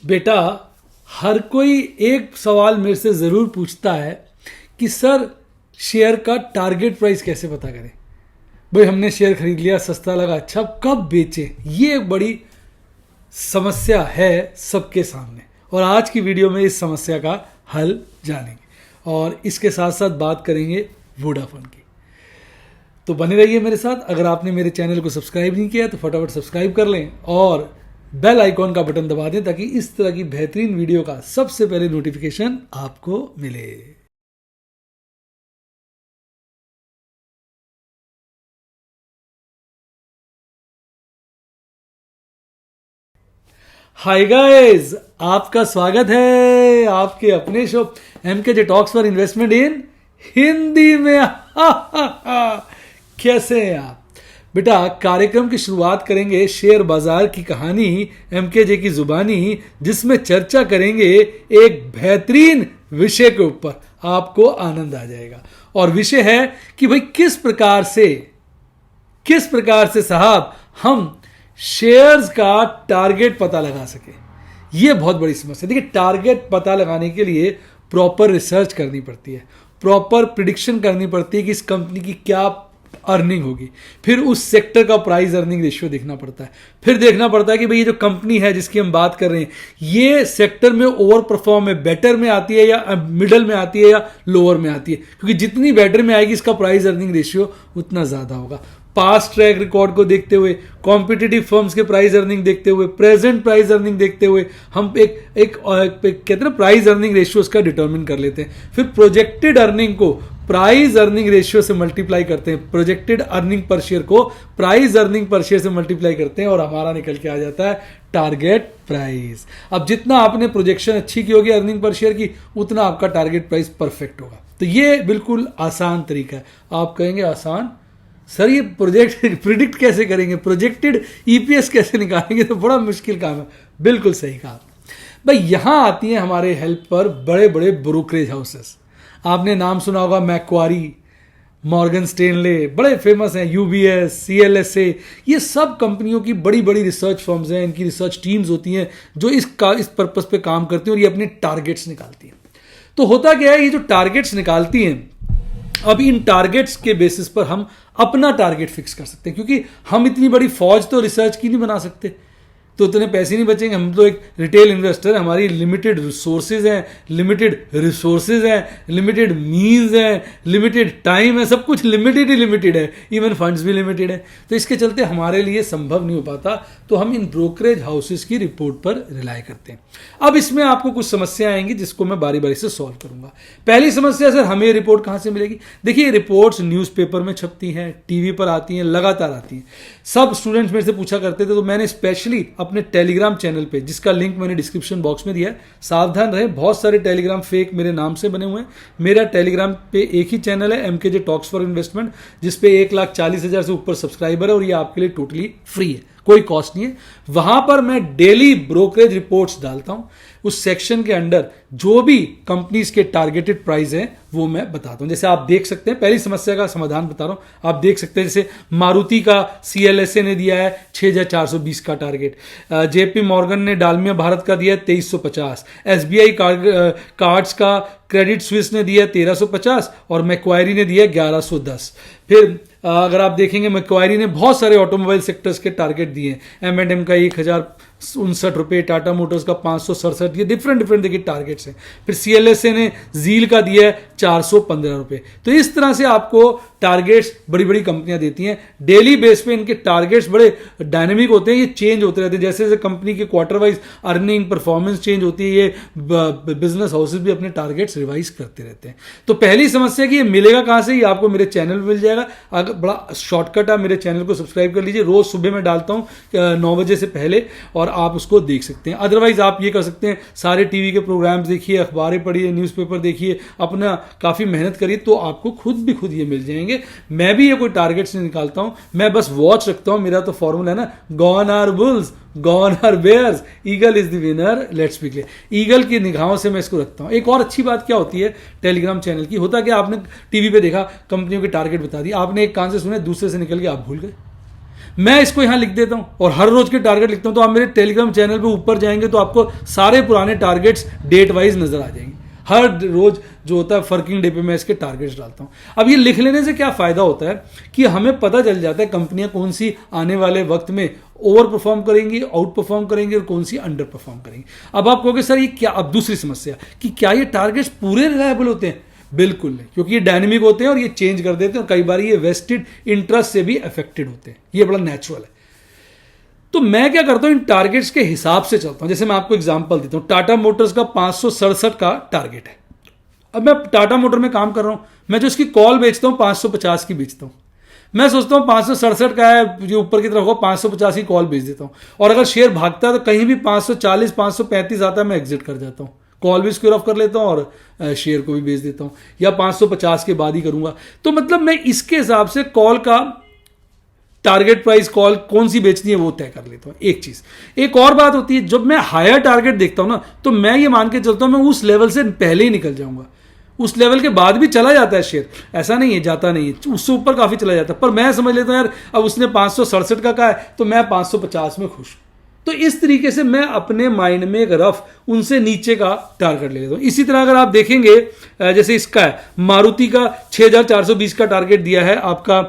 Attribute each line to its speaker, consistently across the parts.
Speaker 1: बेटा, हर कोई एक सवाल मेरे से ज़रूर पूछता है कि सर शेयर का टारगेट प्राइस कैसे पता करें। भाई हमने शेयर खरीद लिया, सस्ता लगा, अच्छा कब बेचे, ये एक बड़ी समस्या है सबके सामने। और आज की वीडियो में इस समस्या का हल जानेंगे और इसके साथ साथ बात करेंगे वोडाफोन की। तो बने रहिए मेरे साथ। अगर आपने मेरे चैनल को सब्सक्राइब नहीं किया तो फटाफट सब्सक्राइब कर लें और बेल आइकॉन का बटन दबा दें ताकि इस तरह की बेहतरीन वीडियो का सबसे पहले नोटिफिकेशन आपको मिले। हाय गाइस, आपका स्वागत है आपके अपने show MKJ talks for investment in Hindi में। कैसे हैं आप बेटा? कार्यक्रम की शुरुआत करेंगे शेयर बाजार की कहानी एमकेजे की जुबानी, जिसमें चर्चा करेंगे एक बेहतरीन विषय के ऊपर। आपको आनंद आ जाएगा। और विषय है कि भाई किस प्रकार से साहब हम शेयर्स का टारगेट पता लगा सके। यह बहुत बड़ी समस्या। देखिए, टारगेट पता लगाने के लिए प्रॉपर रिसर्च करनी पड़ती है, प्रॉपर प्रिडिक्शन करनी पड़ती है कि इस कंपनी की क्या अर्निंग होगी, फिर उस सेक्टर का प्राइस अर्निंग रेशियो देखना पड़ता है, फिर देखना पड़ता है कि भाई ये जो कंपनी है जिसकी हम बात कर रहे हैं ये सेक्टर में ओवर परफॉर्म है, बेटर में आती है या मिडल में आती है या लोअर में आती है। क्योंकि जितनी बेटर में आएगी इसका प्राइस अर्निंग रेशियो उतना ज्यादा होगा। पास्ट ट्रैक रिकॉर्ड को देखते हुए, कॉम्पिटिटिव फर्म्स के प्राइस अर्निंग देखते हुए, प्रेजेंट प्राइस अर्निंग देखते हुए हम एक कहते हैं ना प्राइस अर्निंग रेशियो का डिटरमिन कर लेते हैं। फिर प्रोजेक्टेड अर्निंग को प्राइस अर्निंग रेशियो से मल्टीप्लाई करते हैं, प्रोजेक्टेड अर्निंग पर शेयर को प्राइस अर्निंग पर शेयर से मल्टीप्लाई करते हैं और हमारा निकल के आ जाता है टारगेट प्राइस। अब जितना आपने प्रोजेक्शन अच्छी की होगी अर्निंग पर शेयर की, उतना आपका टारगेट प्राइस परफेक्ट होगा। तो ये बिल्कुल आसान तरीका है। आप कहेंगे आसान सर, ये प्रिडिक्ट कैसे करेंगे, प्रोजेक्टेड ईपीएस कैसे निकालेंगे? तो बड़ा मुश्किल काम है। बिल्कुल सही कहा भाई। यहां आती है हमारे हेल्प पर बड़े बड़े ब्रोकरेज हाउसेस। आपने नाम सुना होगा मैक्वारी, मॉर्गन स्टेनले, बड़े फेमस हैं, यूबीएस, सीएलएसए। ये सब कंपनियों की बड़ी बड़ी रिसर्च फर्म्स हैं। इनकी रिसर्च टीम्स होती हैं जो इस पर्पस पे काम करती हैं और ये अपने टारगेट्स निकालती हैं। तो होता क्या है, ये जो टारगेट्स निकालती हैं, अब इन टारगेट्स के बेसिस पर हम अपना टारगेट फिक्स कर सकते हैं। क्योंकि हम इतनी बड़ी फौज तो रिसर्च की नहीं बना सकते, तो उतने पैसे नहीं बचेंगे। हम तो एक रिटेल इन्वेस्टर, हमारी लिमिटेड रिसोर्सेज हैं, लिमिटेड मीन्स हैं, लिमिटेड टाइम है, सब कुछ लिमिटेड ही लिमिटेड है, इवन फंड्स भी लिमिटेड है। तो इसके चलते हमारे लिए संभव नहीं हो पाता। तो हम इन ब्रोकरेज हाउसेस की रिपोर्ट पर रिलाय करते हैं। अब इसमें आपको कुछ समस्या आएंगी जिसको मैं बारी बारी से सॉल्व करूंगा। पहली समस्या, सर हमें रिपोर्ट कहां से मिलेगी? देखिए, रिपोर्ट्स न्यूज़पेपर में छपती हैं, टीवी पर आती हैं, लगातार आती हैं। सब स्टूडेंट्स मेरे से पूछा करते थे, तो मैंने स्पेशली अपने टेलीग्राम चैनल पे, जिसका लिंक मैंने डिस्क्रिप्शन बॉक्स में दिया है, सावधान रहे, बहुत सारे टेलीग्राम फेक मेरे नाम से बने हुए हैं। मेरा टेलीग्राम पे एक ही चैनल है, एमकेजे टॉक्स फॉर इन्वेस्टमेंट, जिसपे 1,40,000 से ऊपर सब्सक्राइबर है और ये आपके लिए टोटली फ्री है, कोई कॉस्ट नहीं है। वहां पर मैं डेली ब्रोकरेज रिपोर्ट्स डालता हूं। उस सेक्शन के अंडर जो भी कंपनीज के टारगेटेड प्राइस हैं वो मैं बताता हूं। जैसे आप देख सकते हैं, पहली समस्या का समाधान बता रहा हूं। आप देख सकते हैं जैसे मारुति का सीएलएसए ने दिया है 6,420 का टारगेट, जेपी मॉर्गन ने डालमिया भारत का दिया है 2,350, एसबीआई कार्ड्स का क्रेडिट स्विस ने दिया 1,350 और मैक्वायरी ने दिया 1,110। फिर अगर आप देखेंगे मैक्वायरी ने बहुत सारे ऑटोमोबाइल सेक्टर्स के टारगेट दिए हैं। M&M का 1,059 रुपये, टाटा मोटर्स का 567, ये डिफरेंट देखिए टारगेट्स हैं। फिर सीएलएसए ने जील का दिया है 415 रुपये। तो इस तरह से आपको टारगेट्स बड़ी बड़ी कंपनियां देती हैं। डेली बेस पे इनके टारगेट्स बड़े डायनेमिक होते हैं, ये चेंज होते रहते हैं। जैसे जैसे कंपनी के quarter wise earning performance change होती है, ये बिजनेस हाउसेज भी अपने टारगेट्स रिवाइज करते रहते हैं। तो पहली समस्या कि ये मिलेगा कहां से? ये आपको मेरे चैनल में मिल जाएगा। अगर बड़ा शॉर्टकट है, मेरे चैनल को सब्सक्राइब कर लीजिए। रोज सुबह मैं डालता हूं 9 बजे से पहले और आप उसको देख सकते हैं। अदरवाइज आप ये कर सकते हैं, सारे टीवी के प्रोग्राम्स देखिए, अखबारें पढ़िए, न्यूज़पेपर देखिए, अपना काफ़ी मेहनत करिए, तो आपको खुद ये मिल जाएंगे। मैं भी ये कोई टारगेट्स नहीं निकालता हूं, मैं बस वॉच रखता हूं। मेरा तो फॉर्मूला है ना, gone are bulls, gone are bears, eagle is the winner, let's be clear. Eagle की निगाहों से मैं इसको रखता हूं। एक और अच्छी बात क्या होती है टेलीग्राम चैनल की, होता क्या, आपने टीवी पे देखा, कंपनियों के टारगेट बता दिए, आपने एक कान से सुने, दूसरे से निकल के आप भूल गए। मैं इसको यहाँ लिख देता हूँ और हर रोज के टारगेट लिखता हूँ। तो आप मेरे टेलीग्राम चैनल पे ऊपर जाएंगे तो आपको सारे पुराने टारगेट्स डेट वाइज नजर आ जाएंगे। हर रोज जो होता है वर्किंग डे पे मैं इसके टारगेट्स डालता हूँ। अब ये लिख लेने से क्या फायदा होता है कि हमें पता चल जाता है कंपनियां कौन सी आने वाले वक्त में ओवर परफॉर्म करेंगी, आउट परफॉर्म करेंगी और कौन सी अंडर परफॉर्म करेंगी। अब आप कहोगे सर ये क्या, अब दूसरी समस्या कि क्या ये टारगेट्स पूरे रिलायबल होते हैं? बिल्कुल नहीं, क्योंकि ये डायनेमिक होते हैं और ये चेंज कर देते हैं और कई बार ये वेस्टेड इंटरेस्ट से भी अफेक्टेड होते हैं। ये बड़ा नेचुरल है। तो मैं क्या करता हूं, इन टारगेट्स के हिसाब से चलता हूं। जैसे मैं आपको एग्जांपल देता हूं, टाटा मोटर्स का 567 का टारगेट है। अब मैं टाटा मोटर में काम कर रहा हूं, मैं जो इसकी कॉल बेचता हूं 550 की बेचता हूं। मैं सोचता हूं 567 का है, जो ऊपर की तरफ होगा 550 की कॉल बेच देता हूं। और अगर शेयर भागता है तो कहीं भी 540 535 आता है, मैं एग्जिट कर जाता हूं। कॉल भी स्क्वायर ऑफ कर लेता हूं और शेयर को भी बेच देता हूं, या 550 के बाद ही करूंगा। तो मतलब मैं इसके हिसाब से कॉल का टारगेट प्राइस, कॉल कौन सी बेचनी है वो तय कर लेता हूं। एक चीज, एक और बात होती है, जब मैं हायर टारगेट देखता हूं ना, तो मैं ये मान के चलता हूं मैं उस लेवल से पहले ही निकल जाऊंगा। उस लेवल के बाद भी चला जाता है शेयर, ऐसा नहीं है जाता नहीं है, उससे ऊपर काफी चला जाता है। पर मैं समझ लेता हूं यार अब उसने 567 का कहा है तो मैं 550 में खुश हूं। तो इस तरीके से मैं अपने माइंड में एक रफ उनसे नीचे का टारगेट ले लेता हूं। इसी तरह अगर आप देखेंगे, जैसे इसका है मारुति का 6420 का टारगेट दिया है आपका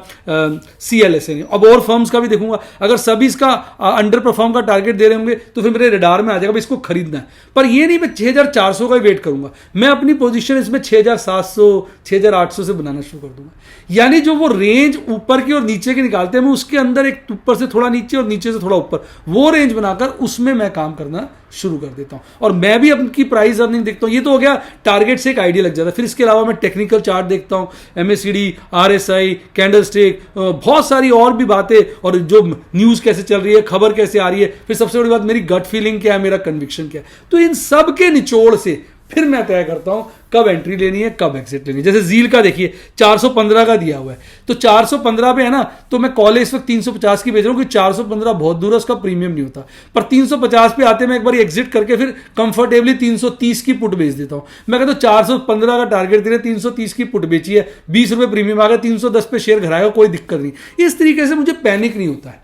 Speaker 1: CLSA ने। अब और फर्म्स का भी देखूंगा, अगर सभी इसका अंडर परफॉर्म का टारगेट दे रहे होंगे तो फिर मेरे रडार में आ जाएगा इसको खरीदना है। पर ये नहीं मैं 6400 का वेट करूंगा, मैं अपनी पोजीशन इसमें 6700 6800 से बनाना शुरू कर दूंगा। यानी जो वो रेंज ऊपर की और नीचे की निकालते हैं, मैं उसके अंदर एक ऊपर से थोड़ा नीचे और नीचे से थोड़ा ऊपर, वो रेंज बनाकर उसमें मैं काम करना शुरू कर देता हूं। और मैं भी अपनी प्राइस अर्निंग देखता हूं। ये तो हो गया टारगेट से एक आइडिया लग जाता है। फिर इसके अलावा मैं टेक्निकल चार्ट देखता हूं, MACD, RSI, कैंडलस्टिक, बहुत सारी और भी बातें, और जो न्यूज कैसे चल रही है, खबर कैसे आ रही है, फिर सबसे बड़ी बात मेरी गट फीलिंग क्या है, मेरा कन्विक्शन क्या है। तो इन सब के निचोड़ से फिर मैं तय करता हूं कब एंट्री लेनी है, कब एग्जिट लेनी है। जैसे जील का देखिए 415 का दिया हुआ है, तो 415 पे है ना, तो मैं कॉल इस वक्त 350 की बेच रहा हूं कि 415 बहुत दूर है, उसका प्रीमियम नहीं होता। पर 350 पे आते मैं एक बार एग्जिट करके फिर कंफर्टेबली 330 की पुट बेच देता हूं। मैं कहता हूं 415 का टारगेट दे रहे, 330 की पुट बेची है, 20 रुपए प्रीमियम आ गया, 310 पे शेयर घराएगा, कोई दिक्कत नहीं। इस तरीके से मुझे पैनिक नहीं होता है।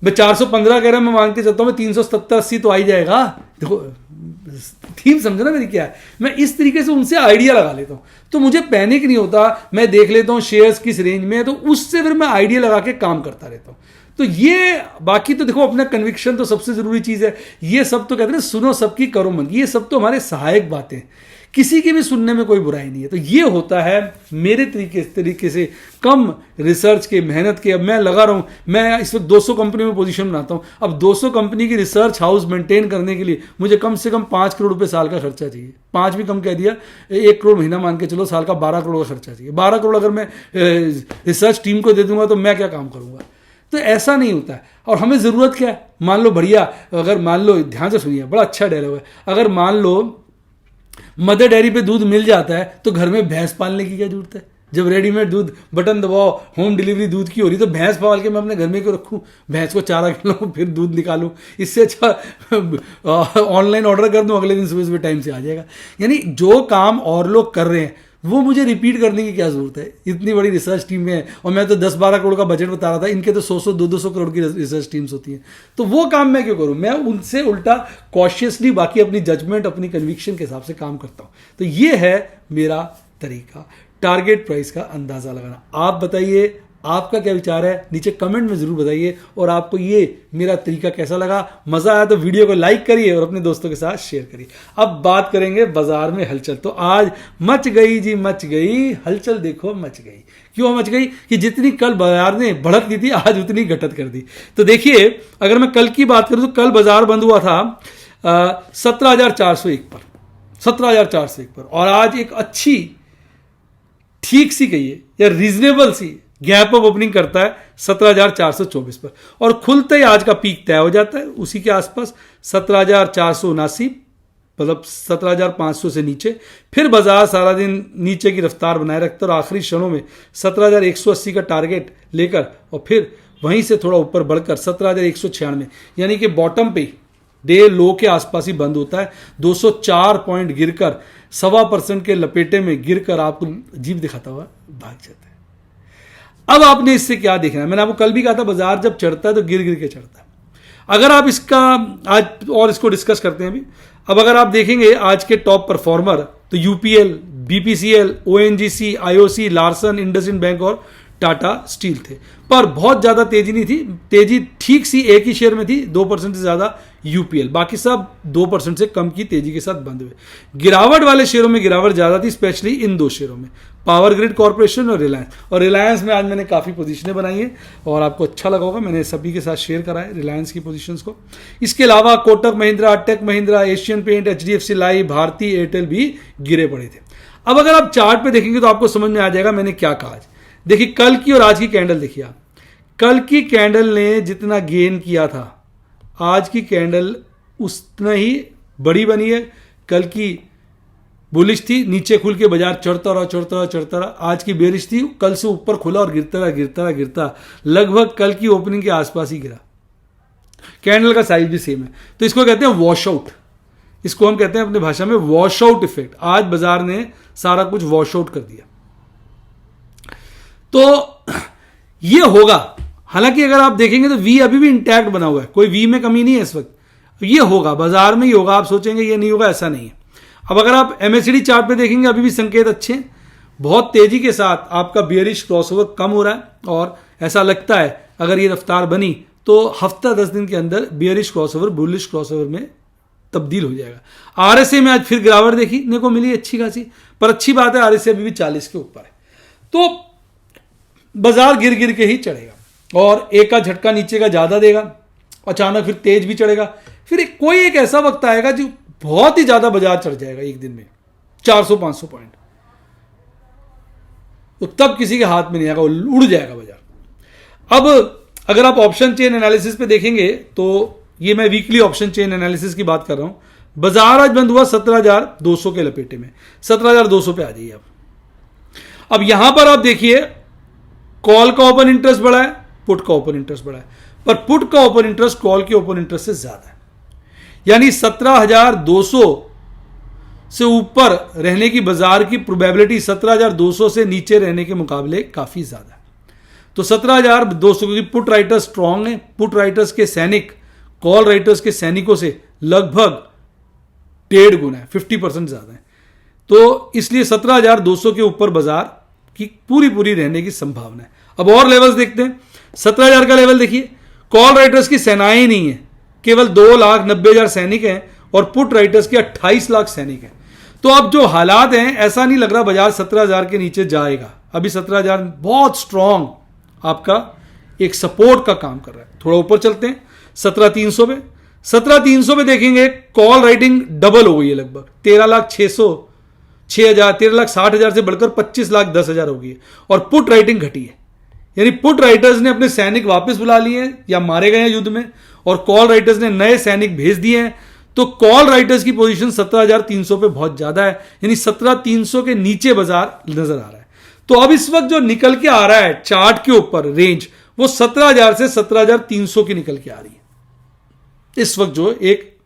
Speaker 1: मैं 415 कह रहा हूं, मैं मान के चलता हूं मैं 370 80 तो आ ही जाएगा। देखो थीम समझो ना मेरी क्या है, मैं इस तरीके से उनसे आइडिया लगा लेता हूं, तो मुझे पैनिक नहीं होता। मैं देख लेता हूं शेयर्स किस रेंज में है, तो उससे फिर मैं आइडिया लगा के काम करता रहता हूं। तो ये बाकी तो देखो अपना कन्विक्शन तो सबसे जरूरी चीज है। ये सब तो कहते हैं सुनो सबकी करो मन, ये सब तो हमारे सहायक बातें, किसी की भी सुनने में कोई बुराई नहीं है। तो ये होता है मेरे तरीके से कम रिसर्च के, मेहनत के। अब मैं लगा रहा हूं, मैं इस वक्त 200 कंपनी में पोजीशन बनाता हूं। अब 200 कंपनी की रिसर्च हाउस मेंटेन करने के लिए मुझे कम से कम 5 करोड़ रुपए साल का खर्चा चाहिए। 5 भी कम कह दिया, 1 करोड़ महीना मान के चलो, साल का 12 करोड़ का खर्चा चाहिए। 12 करोड़ अगर मैं रिसर्च टीम को दे दूंगा तो मैं क्या काम करूंगा? तो ऐसा नहीं होता है। और हमें जरूरत क्या है, मान लो बढ़िया, अगर मान लो ध्यान से सुनिए, बड़ा अच्छा डायलॉग है, अगर मान लो मदर डेयरी पे दूध मिल जाता है तो घर में भैंस पालने की क्या जरूरत है? जब रेडीमेड दूध बटन दबाओ, होम डिलीवरी दूध की हो रही, तो भैंस पाल के मैं अपने घर में क्यों रखूं? भैंस को चारा खिलाऊं फिर दूध निकालूं, इससे अच्छा ऑनलाइन ऑर्डर कर दूं, अगले दिन सुबह सुबह टाइम से आ जाएगा। यानी जो काम और लोग कर रहे हैं वो मुझे रिपीट करने की क्या जरूरत है? इतनी बड़ी रिसर्च टीम है, और मैं तो 10-12 करोड़ का बजट बता रहा था, इनके तो 100-100 200 करोड़ की रिसर्च टीम्स होती हैं। तो वो काम मैं क्यों करूं? मैं उनसे उल्टा कॉशियसली बाकी अपनी जजमेंट, अपनी कन्विक्शन के हिसाब से काम करता हूं। तो ये है मेरा तरीका, टारगेट प्राइस का अंदाजा लगाना। आप बताइए आपका क्या विचार है, नीचे कमेंट में जरूर बताइए। और आपको ये मेरा तरीका कैसा लगा? मजा आया तो वीडियो को लाइक करिए और अपने दोस्तों के साथ शेयर करिए। अब बात करेंगे बाजार में हलचल। तो आज मच गई जी, मच गई हलचल, देखो मच गई। क्यों मच गई? कि जितनी कल बाजार ने बढ़त की थी आज उतनी घटत कर दी। तो देखिए अगर मैं कल की बात करूं तो कल बाजार बंद हुआ था 17,401 पर, 17,401 पर, और आज एक अच्छी ठीक सी कहिए या रीजनेबल सी गैप ऑफ ओपनिंग करता है 17,424 पर, और खुलते ही आज का पीक तय हो जाता है उसी के आसपास 17,479, मतलब 17,500 से नीचे। फिर बाजार सारा दिन नीचे की रफ्तार बनाए रखता है और आखिरी क्षणों में 17,180 का टारगेट लेकर और फिर वहीं से थोड़ा ऊपर बढ़कर 17,196, यानी कि बॉटम पे डे लो के आसपास ही बंद होता है। 204 पॉइंट गिरकर 1.25% के लपेटे में गिरकर आपको जीभ दिखाता हुआ भाग जाता है। अब आपने इससे क्या देखना है, मैंने आपको कल भी कहा था बाजार जब चढ़ता है तो गिर गिर के चढ़ता है। अगर आप इसका आज और इसको डिस्कस करते हैं अभी। अब अगर आप देखेंगे आज के टॉप परफॉर्मर तो UPL, BPCL, ONGC, IOC, Larsen, IndusInd bank और टाटा स्टील थे, पर बहुत ज्यादा तेजी नहीं थी। तेजी ठीक सी एक ही शेयर में थी, 2% से ज्यादा यूपीएल, बाकी सब 2% से कम की तेजी के साथ बंद हुए। गिरावट वाले शेयरों में गिरावट ज्यादा थी, स्पेशली इन दो शेयरों में, पावर ग्रिड कॉर्पोरेशन और रिलायंस। और रिलायंस में आज मैंने काफी पोजीशनें बनाई हैं और आपको अच्छा लगा होगा, मैंने सभी के साथ शेयर करा है रिलायंस की पोजीशंस को। इसके अलावा Kotak Mahindra, tech Mahindra, Asian paint, HDFC life, Bharti Airtel भी गिरे पड़े थे। अब अगर आप चार्ट पे देखेंगे तो आपको समझ में आ जाएगा मैंने क्या कहा। देखिए कल की और आज की कैंडल देखिए आप, कल की कैंडल ने जितना गेन किया था आज की कैंडल उतना ही बड़ी बनी है। कल की बुलिश थी, नीचे खुल के बाजार चढ़ता रहा चढ़ता रहा चढ़ता रहा। आज की बेरिश थी, कल से ऊपर खुला और गिरता रहा गिरता रहा गिरता, लगभग कल की ओपनिंग के आसपास ही गिरा। कैंडल का साइज भी सेम है, तो इसको कहते हैं वॉश आउट। इसको हम कहते हैं अपनी भाषा में वॉश आउट इफेक्ट। आज बाजार ने सारा कुछ वॉश आउट कर दिया। तो ये होगा, हालांकि अगर आप देखेंगे तो वी अभी भी इंटैक्ट बना हुआ है, कोई वी में कमी नहीं है इस वक्त। ये होगा, बाजार में ही होगा। आप सोचेंगे ये नहीं होगा, ऐसा नहीं है। अब अगर आप एमएससीडी चार्ट पे देखेंगे अभी भी संकेत अच्छे हैं, बहुत तेजी के साथ आपका बियरिश क्रॉसओवर कम हो रहा है और ऐसा लगता है अगर ये रफ्तार बनी तो हफ्ता 10 दिन के अंदर बियरिश क्रॉसओवर बुलिश क्रॉसओवर में तब्दील हो जाएगा। आरएसए में आज फिर गिरावट देखने को मिली अच्छी खासी, पर अच्छी बात है आरएसए अभी भी 40 के ऊपर है। तो बाजार गिर गिर के ही चढ़ेगा और एक का झटका नीचे का ज्यादा देगा, अचानक फिर तेज भी चढ़ेगा। फिर कोई एक ऐसा वक्त आएगा जो बहुत ही ज्यादा बाजार चढ़ जाएगा एक दिन में 400-500 पॉइंट, तो तब किसी के हाथ में नहीं आएगा, उड़ जाएगा बाजार। अब अगर आप ऑप्शन चेन एनालिसिस पे देखेंगे तो ये मैं वीकली ऑप्शन चेन एनालिसिस की बात कर रहा हूं। बाजार आज बंद हुआ 17,200 के लपेटे में, 17,200 पे आ जाइए आप। अब यहां पर आप देखिए कॉल का ओपन इंटरेस्ट बढ़ा है, पुट का ओपन इंटरेस्ट बढ़ा है, पर पुट का ओपन इंटरेस्ट कॉल के ओपन इंटरेस्ट से ज्यादा है। यानी 17,200 से ऊपर रहने की बाजार की प्रोबेबिलिटी 17,200 से नीचे रहने के मुकाबले काफी ज्यादा है। तो 17,200, क्योंकि पुट राइटर्स स्ट्रांग है, पुट राइटर्स के सैनिक कॉल राइटर्स के सैनिकों से लगभग 1.5 गुना है, 50% ज्यादा है। तो इसलिए 17,200 के ऊपर बाजार की पूरी रहने की संभावना है। अब और लेवल्स देखते हैं। 17,000 का लेवल देखिए, कॉल राइटर्स की सेनाएं ही नहीं है, केवल 2,90,000 सैनिक हैं और पुट राइटर्स के 28 लाख सैनिक हैं। तो अब जो हालात हैं ऐसा नहीं लग रहा बाजार 17,000 के नीचे जाएगा। अभी 17,000 बहुत स्ट्रांग आपका एक सपोर्ट का काम कर रहा है। थोड़ा ऊपर चलते हैं 17,300 पे। 17,300 पे देखेंगे कॉल राइटिंग डबल हो गई है, लगभग 13,60,000 से बढ़कर 25,10,000 हो गई है और पुट राइटिंग घटी है। यानी पुट राइटर्स ने अपने सैनिक वापस बुला लिए हैं या मारे गए हैं युद्ध में और कॉल राइटर्स ने नए सैनिक भेज दिए हैं। तो कॉल राइटर्स की पोजीशन 17,300 पे बहुत ज्यादा है, यानी 17,300 के नीचे बाजार नजर आ रहा है। तो अब इस वक्त जो निकल के आ रहा है चार्ट के ऊपर रेंज, वो 17,000 से 17,300 की निकल के आ रही है। इस वक्त जो एक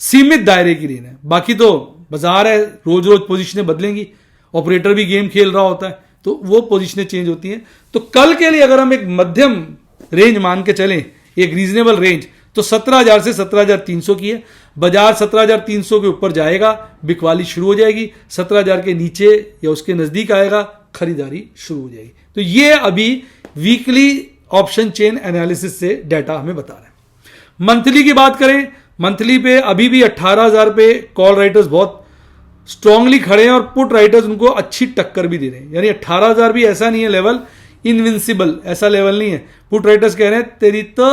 Speaker 1: सीमित दायरे की रेंज है, बाकी तो बाजार है, रोज रोज पोजीशनें बदलेंगी, ऑपरेटर भी गेम खेल रहा होता है तो वो पोजीशनें चेंज होती हैं। तो कल के लिए अगर हम एक मध्यम रेंज मान के चलें, एक रीजनेबल रेंज, तो 17,000 से 17,300 की है। बाजार 17,300 के ऊपर जाएगा, बिकवाली शुरू हो जाएगी, 17,000 के नीचे या उसके नजदीक आएगा, खरीदारी शुरू हो जाएगी। तो ये अभी वीकली ऑप्शन चेन एनालिसिस से डाटा हमें बता रहा है। मंथली की बात करें, मंथली पे अभी भी 18,000 पे कॉल राइटर्स बहुत स्ट्रांगली खड़े हैं और पुट राइटर्स उनको अच्छी टक्कर भी दे रहे हैं। यानी 18,000 भी ऐसा नहीं है लेवल इनविंसिबल, ऐसा लेवल नहीं है। पुट राइटर्स कह रहे हैं तेरी तो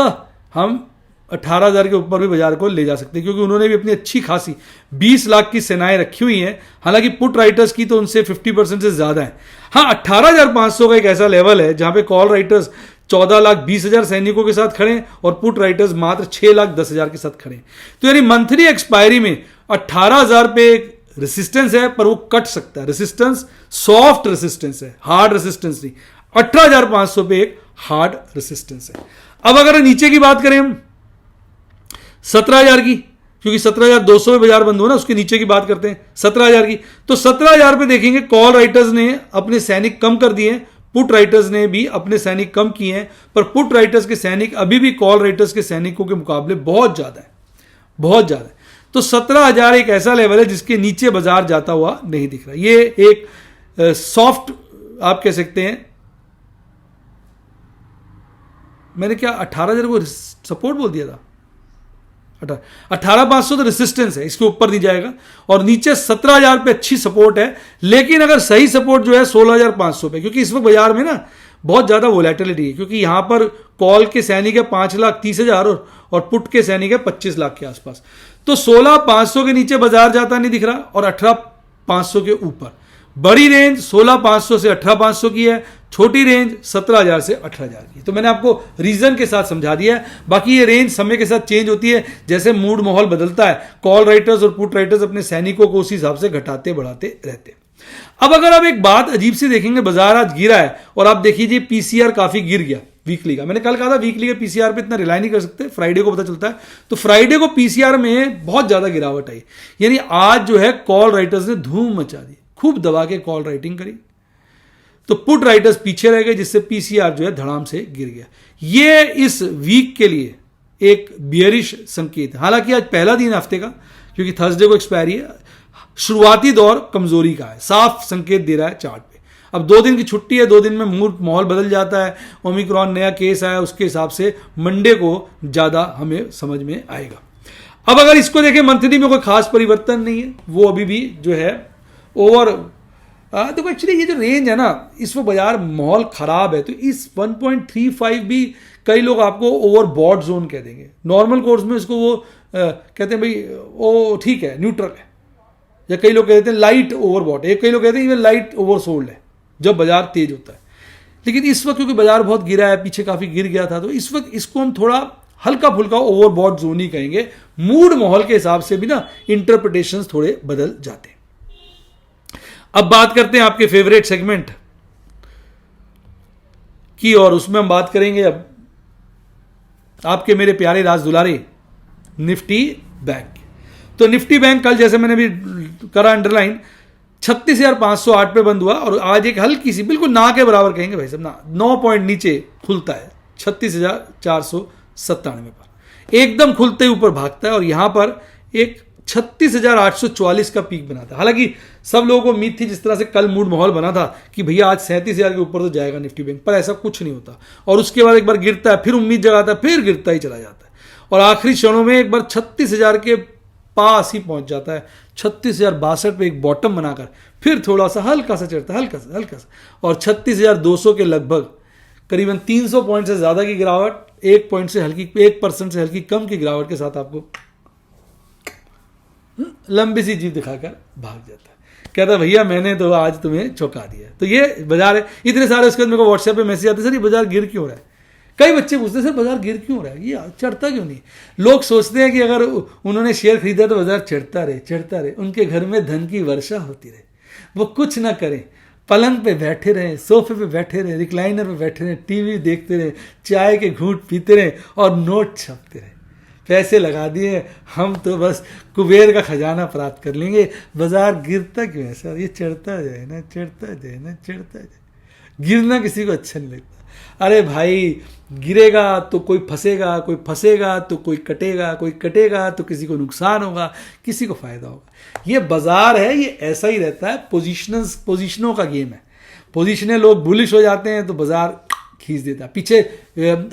Speaker 1: हम 18,000 के ऊपर भी बाजार को ले जा सकते हैं, क्योंकि उन्होंने भी अपनी अच्छी खासी 20 लाख की सेनाएं रखी हुई हैं। हालांकि पुट राइटर्स की तो उनसे 50% से ज्यादा है। हाँ, 18,500 का एक ऐसा लेवल है जहां पे कॉल राइटर्स 14,20,000 सैनिकों के साथ खड़े हैं और पुट राइटर्स मात्र 6,10,000 के साथ खड़े हैं। तो यानी मंथली एक्सपायरी में 18,000 पे एक रेसिस्टेंस है, पर वो कट सकता है। रेसिस्टेंस सॉफ्ट रेसिस्टेंस है, हार्ड रेसिस्टेंस नहीं। 18,500 पे एक हार्ड रेसिस्टेंस है। अब अगर नीचे की बात करें हम 17,000 की, क्योंकि 17,200 में बाजार बंद हो ना, उसके नीचे की बात करते हैं 17,000 की। तो 17,000 पे देखेंगे कॉल राइटर्स ने अपने सैनिक कम कर दिए, पुट राइटर्स ने भी अपने सैनिक कम किए हैं, पर पुट राइटर्स के सैनिक अभी भी कॉल राइटर्स के सैनिकों के मुकाबले बहुत ज़्यादा है, बहुत ज़्यादा है। तो 17,000 एक ऐसा लेवल है जिसके नीचे बाजार जाता हुआ नहीं दिख रहा। ये एक सॉफ्ट आप कह सकते हैं, मैंने क्या 18,000 को सपोर्ट बोल दिया था, 18,500 तो रेसिस्टेंस है, इसके ऊपर नहीं जाएगा, और नीचे 17,000 पे अच्छी सपोर्ट है। लेकिन अगर सही सपोर्ट जो है 16,500 पे, क्योंकि इस वक्त बाजार में ना बहुत ज़्यादा वोलेटिलिटी है, क्योंकि यहां पर कॉल के सैनिक है 5,30,000 और पुट के सैनिक है 25 लाख के आसपास। तो 16,500 के नीचे बाजार जाता नहीं दिख रहा, और 18,500 के ऊपर। बड़ी रेंज 16,500 से 18,500 की है, छोटी रेंज 17,000 से 18,000 की। तो मैंने आपको रीजन के साथ समझा दिया है। बाकी ये रेंज समय के साथ चेंज होती है, जैसे मूड माहौल बदलता है, कॉल राइटर्स और पुट राइटर्स अपने सैनिकों को उसी हिसाब से घटाते बढ़ाते रहते हैं। अब अगर आप एक बात अजीब सी देखेंगे, बाजार आज गिरा है, और आप देखिए पीसीआर काफी गिर गया वीकली का। मैंने कल कहा था वीकली के पीसीआर पे इतना रिलाई नहीं कर सकते, फ्राइडे को पता चलता है। तो फ्राइडे को पीसीआर में बहुत ज्यादा गिरावट आई, यानी आज जो है कॉल राइटर्स ने धूम मचा दी, खूब दबा के कॉल राइटिंग करी, तो पुट राइटर्स पीछे रह गए, जिससे पीसीआर जो है धड़ाम से गिर गया। ये इस वीक के लिए एक बियरिश संकेत है। हालांकि आज पहला दिन हफ्ते का, क्योंकि थर्सडे को एक्सपायरी है, शुरुआती दौर कमजोरी का है, साफ संकेत दे रहा है चार्ट पे। अब 2 दिन की छुट्टी है, 2 दिन में मूड माहौल बदल जाता है, ओमिक्रॉन नया केस आया, उसके हिसाब से मंडे को ज्यादा हमें समझ में आएगा। अब अगर इसको देखें मंथली में कोई खास परिवर्तन नहीं है, वो अभी भी जो है ओवर देखो एक्चुअली ये जो रेंज है ना, इस वक्त बाजार माहौल खराब है, तो इस 1.35 भी कई लोग आपको ओवरबॉट जोन कह देंगे। नॉर्मल कोर्स में इसको वो कहते हैं भाई वो ठीक है, न्यूट्रल है, या कई लोग कहते हैं लाइट ओवरबॉट है, कई लोग कहते हैं इवन लाइट ओवरसोल्ड है जब बाजार तेज होता है। लेकिन इस वक्त क्योंकि बाजार बहुत गिरा है, पीछे काफी गिर गया था, तो इस वक्त इसको हम थोड़ा हल्का फुल्का ओवरबॉट जोन ही कहेंगे। मूड माहौल के हिसाब से भी ना इंटरप्रिटेशंस थोड़े बदल जाते हैं। अब बात करते हैं आपके फेवरेट सेगमेंट की, और उसमें हम बात करेंगे अब आपके मेरे प्यारे राज दुलारे निफ्टी बैंक। तो निफ्टी बैंक कल जैसे मैंने भी करा अंडरलाइन 36,508 पे बंद हुआ, और आज एक हल्की सी बिल्कुल ना के बराबर कहेंगे भाई साहब ना, 9 पॉइंट नीचे खुलता है 36,497 पर, एकदम खुलते ही ऊपर भागता है, और यहां पर एक 36,844 का पीक बनाता है। हालांकि सब लोगों को उम्मीद थी, जिस तरह से कल मूड माहौल बना था कि भैया आज 37,000 के ऊपर तो जाएगा निफ्टी बैंक, पर ऐसा कुछ नहीं होता, और उसके बाद एक बार गिरता है, फिर उम्मीद जगाता है, फिर गिरता ही चला जाता है, और आखिरी क्षणों में एक बार 36,000 के पास ही पहुंच जाता है, 36,062 पे एक बॉटम बनाकर फिर थोड़ा सा हल्का सा चढ़ता है, हल्का सा, और 36,200 के लगभग करीबन 300 पॉइंट से ज्यादा की गिरावट, 1% से हल्की कम की गिरावट के साथ आपको लंबी सी जीप दिखाकर भाग जाता है, कहता है भैया मैंने तो आज तुम्हें चौंका दिया। तो ये बाजार है। इतने सारे उसके बाद मेरे को व्हाट्सएप पे मैसेज आते, सर ये बाजार गिर क्यों रहा है। कई बच्चे पूछते हैं सर बाजार गिर क्यों रहा है, ये चढ़ता क्यों नहीं। लोग सोचते हैं कि अगर उन्होंने शेयर खरीदा तो बाजार चढ़ता रहे, उनके घर में धन की वर्षा होती रहे, वो कुछ ना करें, पलंग पे बैठे रहे, सोफे पे बैठे रहे, रिक्लाइनर पे बैठे रहे, टीवी देखते रहे, चाय के घूंट पीते रहे और नोट छापते रहे। पैसे लगा दिए, हम तो बस कुबेर का खजाना प्राप्त कर लेंगे। बाजार गिरता क्यों है सर, ये चढ़ता जाए ना, चढ़ता जाए। गिरना किसी को अच्छा नहीं लगता। अरे भाई गिरेगा तो कोई फंसेगा तो कोई कटेगा तो किसी को नुकसान होगा, किसी को फायदा होगा। ये बाजार है, ये ऐसा ही रहता है, पोजीशनों का गेम है। पोजीशनें लोग बुलिश हो जाते हैं तो बाजार खींच देता है। पीछे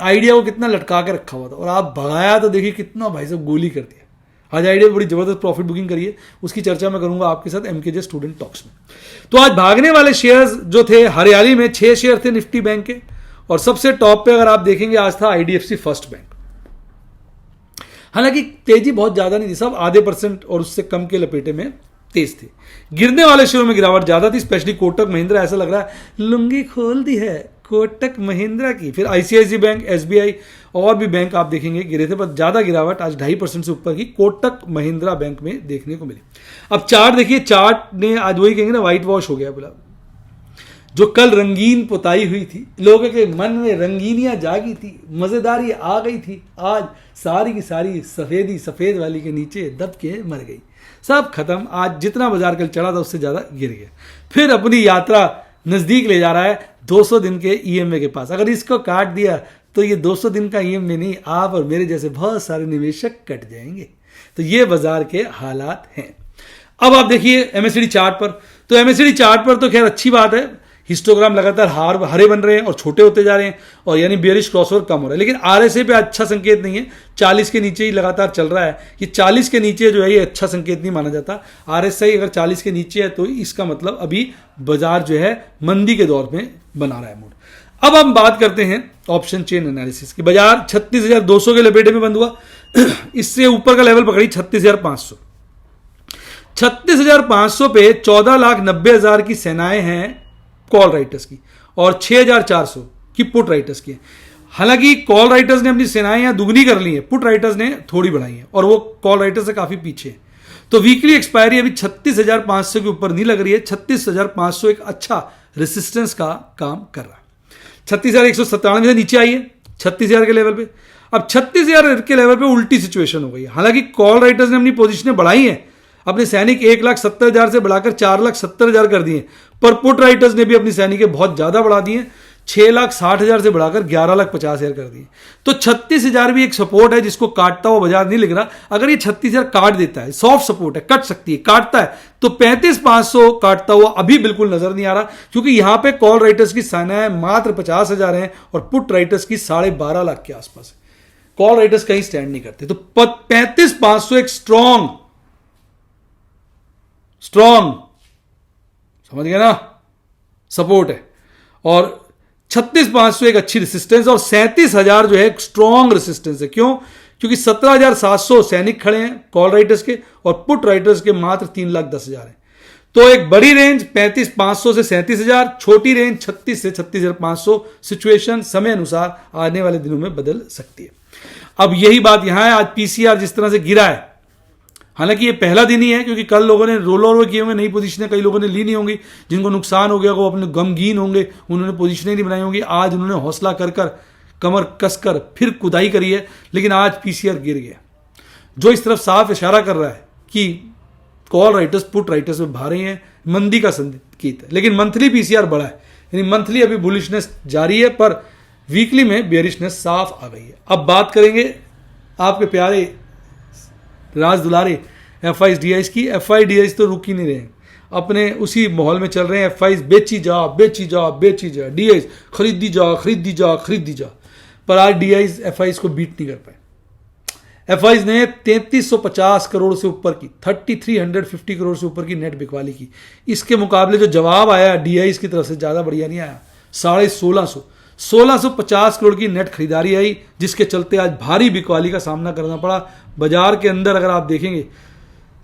Speaker 1: आइडिया को कितना लटका के रखा हुआ था और आप भगाया तो देखिए कितना भाई साहब गोली कर दिया। आज आइडिया बड़ी जबरदस्त प्रॉफिट बुकिंग करिए, उसकी चर्चा मैं करूंगा आपके साथ एमकेजे स्टूडेंट टॉक्स में। तो आज भागने वाले शेयर्स जो थे हरियाली में 6 शेयर थे निफ्टी बैंक के, और सबसे टॉप पे अगर आप देखेंगे आज था आईडीएफसी फर्स्ट बैंक। हालांकि तेजी बहुत ज्यादा नहीं थी, सब आधे % और उससे कम के लपेटे में तेज थे। गिरने वाले शेयरों में गिरावट ज्यादा थी, स्पेशली कोटक महिंद्रा, ऐसा लग रहा है लुंगी खोल दी है कोटक महिंद्रा की। फिर आईसीआईसी बैंक, एसबीआई और भी बैंक आप देखेंगे गिरे थे, पर ज्यादा गिरावट आज 2.5% से ऊपर की कोटक महिंद्रा बैंक में देखने को मिली। अब चार्ट देखिए, चार्ट ने आज वही कहेंगे ना व्हाइट वॉश हो गया बोला। जो कल रंगीन पुताई हुई थी, लोगों के मन में रंगीनियां जागी थी, मजेदारी आ गई थी, आज सारी की सारी सफेदी सफेद वाली के नीचे दब के मर गई, सब खत्म। आज जितना बाजार कल चढ़ा था उससे ज्यादा गिर गया। फिर अपनी यात्रा नजदीक ले जा रहा है 200 दिन के ईएमए के पास। अगर इसको काट दिया तो ये 200 दिन का ईएमए नहीं, आप और मेरे जैसे बहुत सारे निवेशक कट जाएंगे। तो ये बाजार के हालात हैं। अब आप देखिए एमएससीडी चार्ट पर, तो एमएससीडी चार्ट पर तो खैर अच्छी बात है, हिस्टोग्राम लगातार हरे बन रहे हैं और छोटे होते जा रहे हैं, और यानी बेयरिश क्रॉसओवर कम हो रहा है। लेकिन आरएसए पे अच्छा संकेत नहीं है, 40 के नीचे ही लगातार चल रहा है। ये 40 के नीचे जो है ये अच्छा संकेत नहीं माना जाता। आरएसआई अगर 40 के नीचे है तो इसका मतलब अभी बाजार जो है मंदी के दौर में बना रहा है मूड। अब हम बात करते हैं ऑप्शन चेन एनालिसिस की। बाजार 36,200 के लपेटे में बंद हुआ, इससे ऊपर का लेवल पकड़ी 36,500। 36,500 पे 14,90,000 की सेनाएं हैं कॉल राइटर्स की, और 6,400 की पुट राइटर्स की है। हालांकि कॉल राइटर्स ने अपनी सेनाएं यहां दुगनी कर ली है, पुट राइटर्स ने थोड़ी बढ़ाई है, और वो कॉल राइटर्स से काफी पीछे है। तो वीकली एक्सपायरी अभी 36,500 के ऊपर नहीं लग रही है। 36,500 एक अच्छा रेसिस्टेंस का काम कर रहा है। 36,197 से नीचे आई है 36,000 के लेवल पे। अब 36,000 के लेवल पे उल्टी सिचुएशन हो गई है। हालांकि कॉल राइटर्स ने अपनी पोजीशनें बढ़ाई हैं, अपने सैनिक 1,70,000 से बढ़ाकर 4,70,000 कर दिए, पर पुट राइटर्स ने भी अपनी सैनिकें बहुत ज्यादा बढ़ा दी हैं, 6,60,000 से बढ़ाकर 11,50,000 कर दिए। तो 36,000 भी एक सपोर्ट है जिसको काटता हुआ बाजार नहीं लिख रहा। अगर ये 36,000 काट देता है, सॉफ्ट सपोर्ट है, कट सकती है, काटता है, तो 35,500 काटता हुआ अभी बिल्कुल नजर नहीं आ रहा, क्योंकि यहां पे कॉल राइटर्स की सेनाएं मात्र 50,000 है और पुट राइटर्स की 12.5 लाख के आसपास है। कॉल राइटर्स कहीं स्टैंड नहीं करते। तो 35,500 एक स्ट्रॉन्ग समझ गए ना, सपोर्ट है, और 36,500 एक अच्छी रेसिस्टेंस, और 37,000 जो है एक स्ट्रॉन्ग रेसिस्टेंस है। क्यों? क्योंकि 17,700 सैनिक खड़े हैं कॉल राइटर्स के, और पुट राइटर्स के मात्र 3,10,000 है। तो एक बड़ी रेंज 35,500 से 37,000, छोटी रेंज 36 से 36,500। सिचुएशन समय अनुसार आने वाले दिनों में बदल सकती है। अब यही बात यहां है। आज पीसीआर जिस तरह से गिरा है, हालांकि ये पहला दिन ही है, क्योंकि कल लोगों ने रोल ओवर किए होंगे, नई पोजीशनें कई लोगों ने ली नहीं होंगी, जिनको नुकसान हो गया वो अपने गमगीन होंगे, उन्होंने पोजीशनें नहीं बनाई होंगी। आज उन्होंने हौसला कर कमर कसकर फिर कुदाई करी है, लेकिन आज पीसीआर गिर गया, जो इस तरफ साफ इशारा कर रहा है कि कॉल राइटर्स पुट राइटर्स में भारे हैं, मंदी का संकेत है। लेकिन मंथली पीसीआर बढ़ा है, यानी मंथली अभी बुलिशनेस जारी है, पर वीकली में बेयरिशनेस साफ आ गई है। अब बात करेंगे आपके प्यारे राज दुलारे एफआईज डीआईज की। एफआई डीआईज तो रुक ही नहीं रहे, अपने उसी माहौल में चल रहे हैं। एफआईज बेची जा बेची जा बेची जा, डीआईज खरीदी जा खरीदी जा खरीदी जा, पर आज डीआईज एफआईज को बीट नहीं कर पाए। एफआईज ने 3350 करोड़ से ऊपर की, 3350 करोड़ से ऊपर की नेट बिकवाली की। इसके मुकाबले जो जवाब आया डीआईज की तरफ से ज्यादा बढ़िया नहीं आया, 1650 करोड़ की नेट खरीदारी आई, जिसके चलते आज भारी बिकवाली का सामना करना पड़ा। बाजार के अंदर अगर आप देखेंगे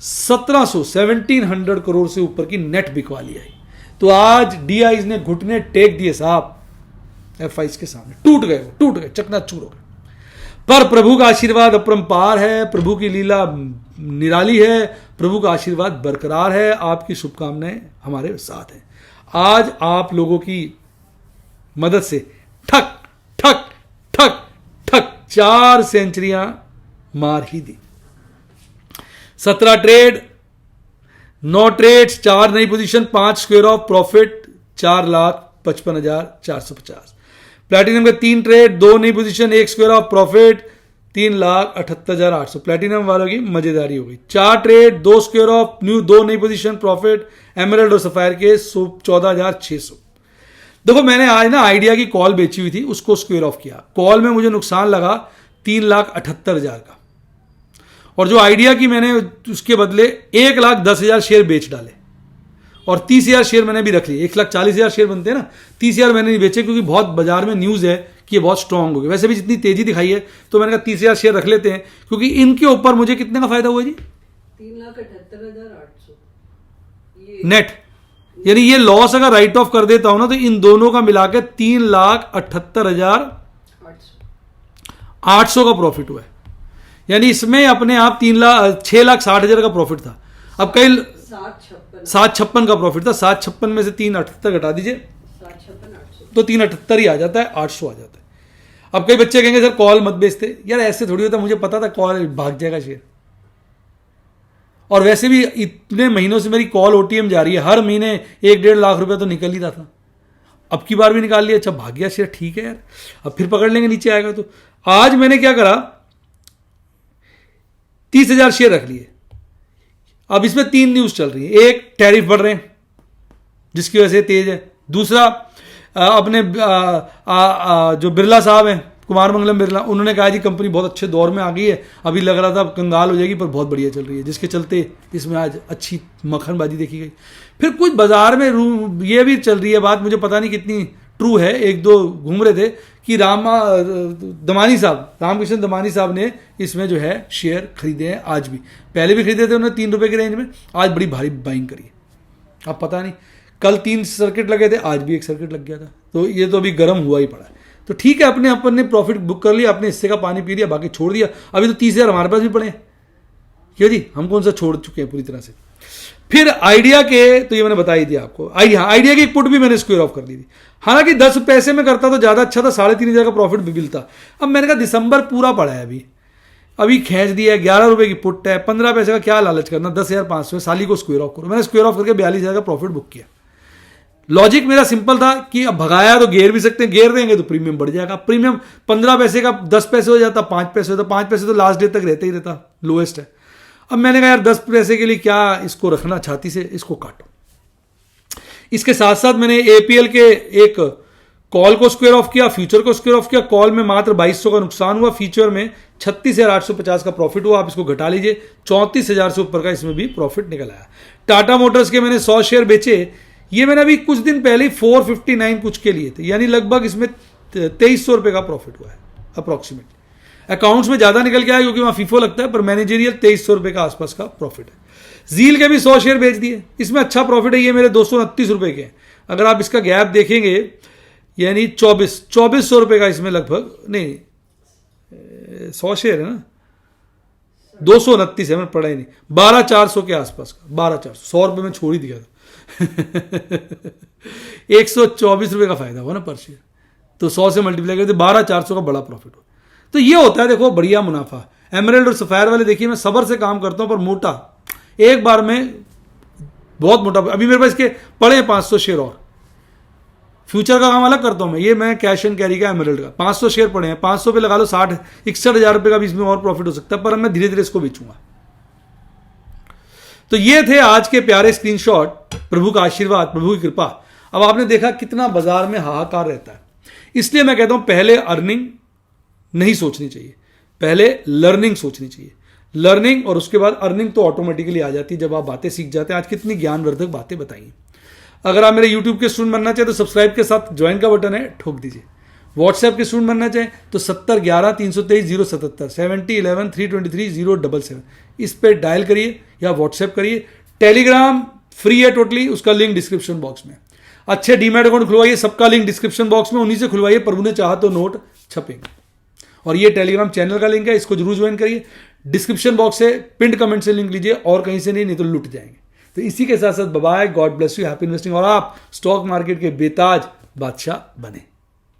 Speaker 1: 1700 करोड़ से ऊपर की नेट बिकवाली आई। तो आज डीआईज ने घुटने टेक दिए साहब एफआईज के सामने, टूट गए, चकनाचूर हो गए। पर प्रभु का आशीर्वाद अपरंपार है, प्रभु की लीला निराली है, प्रभु का आशीर्वाद बरकरार है, आपकी शुभकामनाएं हमारे साथ हैं। आज आप लोगों की मदद से ठक ठक ठक ठक 4 सेंचुरियां मार ही दी। 17 ट्रेड, 9 ट्रेड्स, 4 नई position, 5 square of profit, 4,55,450। Platinum के 3 ट्रेड, 2 नई position, 1 square of profit, 3,78,800। Platinum वालों की मजेदारी हो गई। 4 ट्रेड, 2 स्क्वायर ऑफ न्यू, 2 नई पोजीशन, प्रॉफिट। एमरल्ड और सफायर के 14,600। देखो मैंने आज ना आइडिया की कॉल बेची हुई थी, उसको स्क्वायर ऑफ किया। कॉल में मुझे नुकसान लगा 3,78,000 का, और जो आइडिया की मैंने उसके बदले 1,10,000 शेयर बेच डाले, और 30,000 शेयर मैंने भी रख लिए। 1,40,000 शेयर बनते हैं ना, 30,000 मैंने नहीं बेचे, क्योंकि बहुत बाजार में न्यूज है कि ये बहुत स्ट्रांग हो गया। वैसे भी जितनी तेजी दिखाई है, तो मैंने कहा 30,000 शेयर रख लेते हैं, क्योंकि इनके ऊपर मुझे कितने का फायदा हुआ जी?
Speaker 2: 3,78,800
Speaker 1: नेट। यानी ये लॉस अगर राइट ऑफ कर देता हूं ना, तो इन दोनों का मिलाकर 3,78,800 का प्रॉफिट हुआ है। यानी इसमें अपने आप 6,60,000 का प्रॉफिट था। अब कई 756 का प्रॉफिट था, 756 में से 3,78 घटा दीजिए,
Speaker 2: 756,800
Speaker 1: तो 3,78 ही आ जाता है, 800 आ जाता है। अब कई बच्चे कहेंगे सर कॉल मत बेचते। यार ऐसे थोड़ी होता, मुझे पता था कॉल भाग जाएगा शेयर, और वैसे भी इतने महीनों से मेरी कॉल ओटीएम जा रही है, हर महीने 1-1.5 लाख रुपया तो निकल ही रहा था। अब की बार भी निकाल लिया, अच्छा भाग गया शेयर, ठीक है यार, अब फिर पकड़ लेंगे नीचे आएगा तो। आज मैंने क्या करा, 30,000 शेयर रख लिए। अब इसमें 3 न्यूज चल रही है, एक टैरिफ बढ़ रहे हैं जिसकी वजह से तेज है, दूसरा अपने जो बिरला साहब हैं, कुमार मंगलम बिरला, उन्होंने कहा जी कंपनी बहुत अच्छे दौर में आ गई है, अभी लग रहा था कंगाल हो जाएगी पर बहुत बढ़िया चल रही है, जिसके चलते इसमें आज अच्छी मक्खनबाजी देखी गई। फिर कुछ बाजार में ये भी चल रही है बात, मुझे पता नहीं कितनी ट्रू है, एक दो घूम रहे थे कि दमानी साहब, रामकृष्ण दमानी साहब ने इसमें जो है शेयर खरीदे हैं आज भी, पहले भी खरीदे थे उन्होंने 3 रुपए की रेंज में, आज बड़ी भारी बाइंग करी है। अब पता नहीं, कल 3 सर्किट लगे थे, आज भी 1 सर्किट लग गया था, तो ये तो अभी गर्म हुआ ही पड़ा है। तो ठीक है, अपने अपन ने प्रॉफिट बुक कर लिया, अपने हिस्से का पानी पी लिया, बाकी छोड़ दिया। अभी तो 30,000 हमारे पास भी पड़े हैं, क्यों जी, हम कौन सा छोड़ चुके हैं पूरी तरह से। फिर आइडिया के, तो ये मैंने बता ही दिया आपको, आइडिया की एक पुट भी मैंने स्क्वायर ऑफ कर ली थी, हालांकि 10 पैसे में करता तो ज्यादा अच्छा था, 3,500 का प्रॉफिट भी मिलता। अब मैंने कहा दिसंबर पूरा पड़ा है, अभी खींच दिया, 11 रुपए की पुट है, 15 पैसे का क्या लालच करना, 10,500 साली को स्क्वायर ऑफ करो। मैंने स्क्वायर ऑफ करके 42,000 का प्रॉफिट बुक किया। लॉजिक मेरा सिंपल था कि अब भगाया तो घेर भी सकते हैं, घेर देंगे तो प्रीमियम बढ़ जाएगा। प्रीमियम 15 पैसे का 10 पैसे हो जाता, 5 पैसे होता, 5 पैसे तो लास्ट डे तक रहते ही रहता, लोएस्ट है। अब मैंने कहा यार 10 पैसे के लिए क्या इसको रखना छाती से, इसको काटो। इसके साथ साथ मैंने एपीएल के एक कॉल को स्क्वायर ऑफ किया, फ्यूचर को स्क्वायर ऑफ किया। कॉल में मात्र 2200 का नुकसान हुआ, फ्यूचर में 36,850 का प्रॉफिट हुआ। आप इसको घटा लीजिए, 34,000 से ऊपर का इसमें भी प्रॉफिट निकल आया। टाटा मोटर्स के मैंने 100 शेयर बेचे, ये मैंने अभी कुछ दिन पहले 459 कुछ के लिए थे, यानी लगभग इसमें 2300 रुपए का प्रॉफिट हुआ है अप्रोक्सीमेटली। अकाउंट्स में ज्यादा निकल के आया क्योंकि वहां फीफो लगता है, पर मैनेजरियल 2300 रुपए का आसपास का प्रॉफिट है। जील के भी 100 शेयर बेच दिए, इसमें अच्छा प्रॉफिट है, ये मेरे 229 रुपए के हैं। अगर आप इसका गैप देखेंगे, यानी 2400 रुपए का इसमें लगभग, नहीं 100 शेयर है ना, 229 है, मैंने पढ़ा ही नहीं, 12,400 के आसपास का, 12,400, 100 रुपए में छोड़ ही दिया था। 124 रुपए का फायदा हुआ ना पर शेयर, तो 100 से मल्टीप्लाई करते 12,400 का बड़ा प्रॉफिट हुआ। तो ये होता है, देखो बढ़िया मुनाफा। एमराल्ड और सफायर वाले देखिए, मैं सबर से काम करता हूं पर मोटा, एक बार में बहुत मोटा। अभी मेरे पास इसके पड़े 500 शेयर और फ्यूचर का काम अलग करता हूं मैं, ये मैं कैश एंड कैरी का एमराल्ड का 500 शेयर पड़े हैं, 500 पे लगा लो 61,000 रुपए का भी इसमें और प्रॉफिट हो सकता है, पर मैं धीरे धीरे इसको बेचूंगा। तो ये थे आज के प्यारे स्क्रीनशॉट, प्रभु का आशीर्वाद, प्रभु की कृपा। अब आपने देखा कितना बाजार में हाहाकार रहता है, इसलिए मैं कहता हूं पहले अर्निंग नहीं सोचनी चाहिए, पहले लर्निंग सोचनी चाहिए। लर्निंग और उसके बाद अर्निंग तो ऑटोमेटिकली आ जाती है जब आप बातें सीख जाते हैं। आज कितनी ज्ञानवर्धक बातें बताई। अगर आप मेरे यूट्यूब के स्टूडेंट बनना चाहें तो सब्सक्राइब के साथ ज्वाइन का बटन है, ठोक दीजिए। व्हाट्सएप के स्टूडेंट बनना चाहें तो 7011-323-077 7011-323-077 इस पे डायल करिए या व्हाट्सएप करिए। टेलीग्राम फ्री है टोटली, उसका लिंक डिस्क्रिप्शन बॉक्स में। अच्छे डीमैट अकाउंट खुलवाइए, सबका लिंक डिस्क्रिप्शन बॉक्स में, उन्हीं से खुलवाइए, प्रभु ने चाहा तो नोट छपेंगे। और ये टेलीग्राम चैनल का लिंक है, इसको जरूर ज्वाइन करिए। डिस्क्रिप्शन बॉक्स से पिंड कमेंट से लिंक लीजिए, और कहीं से नहीं तो लुट जाएंगे। तो इसी के साथ साथ bye, God bless you, happy investing, और आप स्टॉक मार्केट के बेताज बादशाह बने।